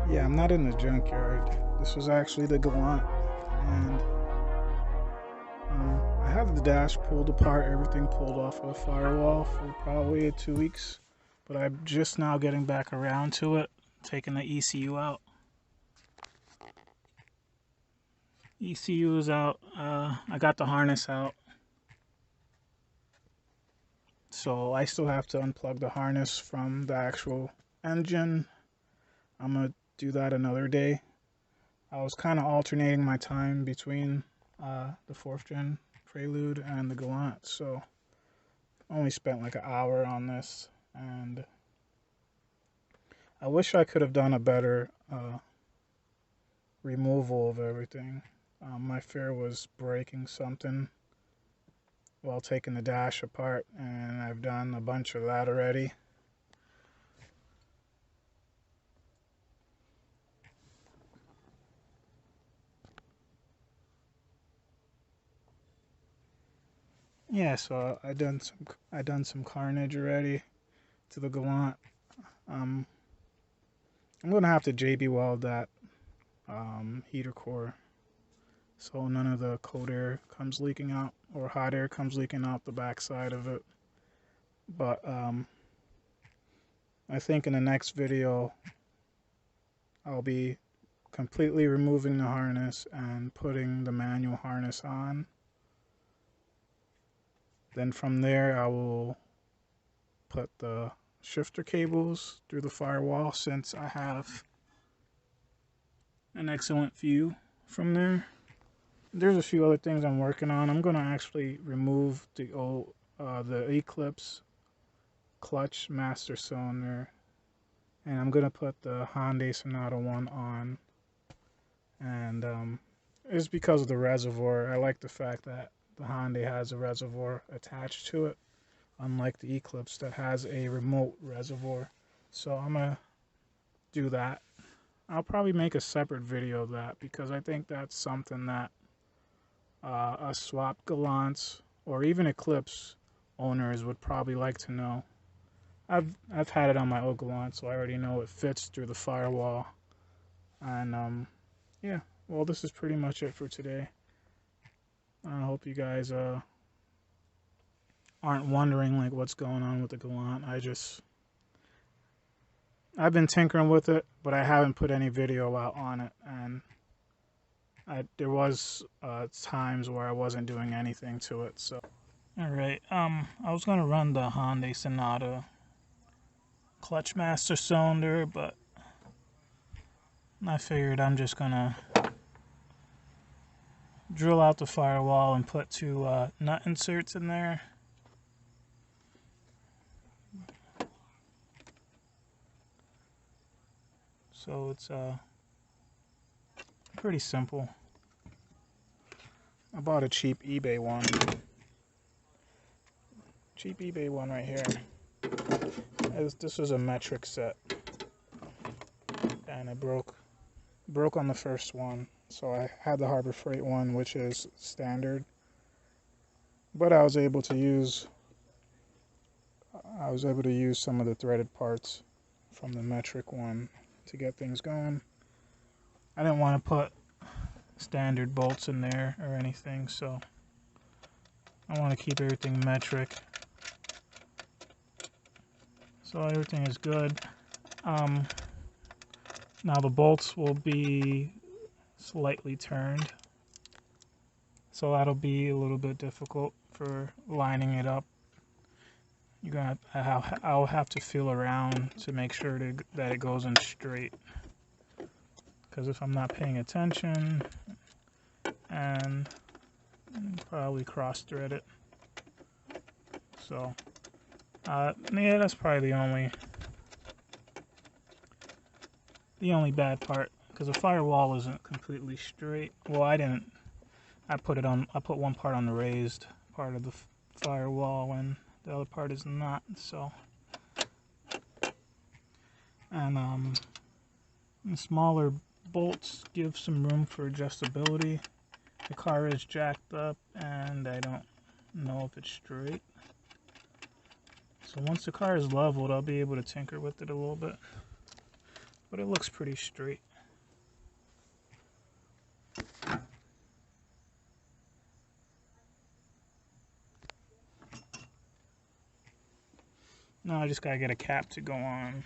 Yeah, I'm not in the junkyard. This was actually the Galant, and I had the dash pulled apart, everything pulled off of the firewall for probably 2 weeks, but I'm just now getting back around to it, taking the ECU out. ECU is out. I got the harness out, so I still have to unplug the harness from the actual engine. I'm gonna do that another day. I was kind of alternating my time between the 4th gen Prelude and the Galant, so I only spent like an hour on this, and I wish I could have done a better removal of everything. My fear was breaking something while taking the dash apart, and I've done a bunch of that already. Yeah, so I done some carnage already to the Galant. Um, I'm gonna have to JB weld that heater core so none of the cold air comes leaking out or hot air comes leaking out the backside of it. But I think in the next video I'll be completely removing the harness and putting the manual harness on. Then from there I will put the shifter cables through the firewall since I have an excellent view from there. There's a few other things I'm working on. I'm going to actually remove the eclipse clutch master cylinder, and I'm going to put the Hyundai Sonata one on. And it's because of the reservoir. I like the fact that the Hyundai has a reservoir attached to it, unlike the eclipse that has a remote reservoir. So I'm going to do that. I'll probably make a separate video of that because I think that's something that a swapped Galants or even Eclipse owners would probably like to know. I've had it on my old Galant, so I already know it fits through the firewall. And yeah, well, this is pretty much it for today. I hope you guys aren't wondering like what's going on with the Galant. I've been tinkering with it, but I haven't put any video out on it, and there was times where I wasn't doing anything to it. So, all right. I was gonna run the Hyundai Sonata clutch master cylinder, but I figured I'm just gonna drill out the firewall and put 2 nut inserts in there. So it's pretty simple. I bought a cheap eBay one. Cheap eBay one right here. This was a metric set, and it broke on the first one. So I had the Harbor Freight one, which is standard, but I was able to use some of the threaded parts from the metric one to get things going. I didn't want to put standard bolts in there or anything, so I want to keep everything metric. So everything is good. Now the bolts will be slightly turned, so that'll be a little bit difficult for lining it up. I'll have to feel around to make sure that it goes in straight, because if I'm not paying attention, and probably cross thread it. So yeah, that's probably the only bad part, because the firewall isn't completely straight. Well, I put one part on the raised part of the firewall and the other part is not. So, and the smaller bolts give some room for adjustability. The car is jacked up and I don't know if it's straight. So once the car is leveled, I'll be able to tinker with it a little bit. but it looks pretty straight. Now I just gotta get a cap to go on.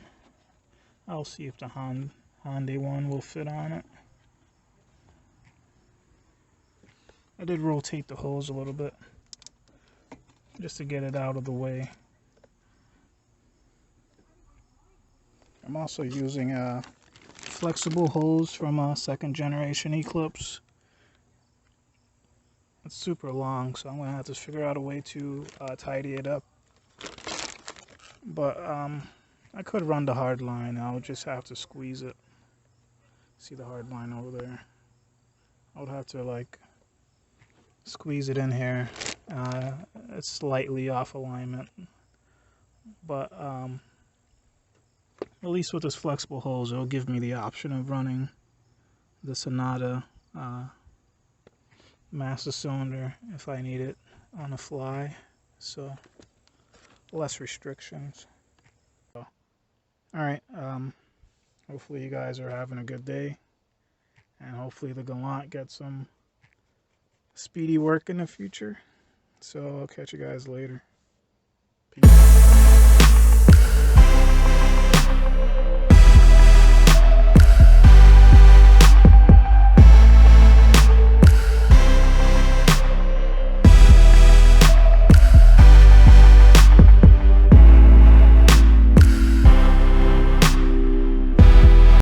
I'll see if the Hyundai one will fit on it. I did rotate the hose a little bit just to get it out of the way. I'm also using a flexible hose from a second generation Eclipse. It's super long, so I'm gonna have to figure out a way to tidy it up. But I could run the hard line. I'll just have to squeeze it. See the hard line over there? I would have to like squeeze it in here. It's slightly off alignment, but at least with this flexible hose, it'll give me the option of running the Sonata master cylinder if I need it on the fly, so less restrictions. So, alright, hopefully you guys are having a good day, and hopefully the Galant gets some speedy work in the future. So I'll catch you guys later. Peace.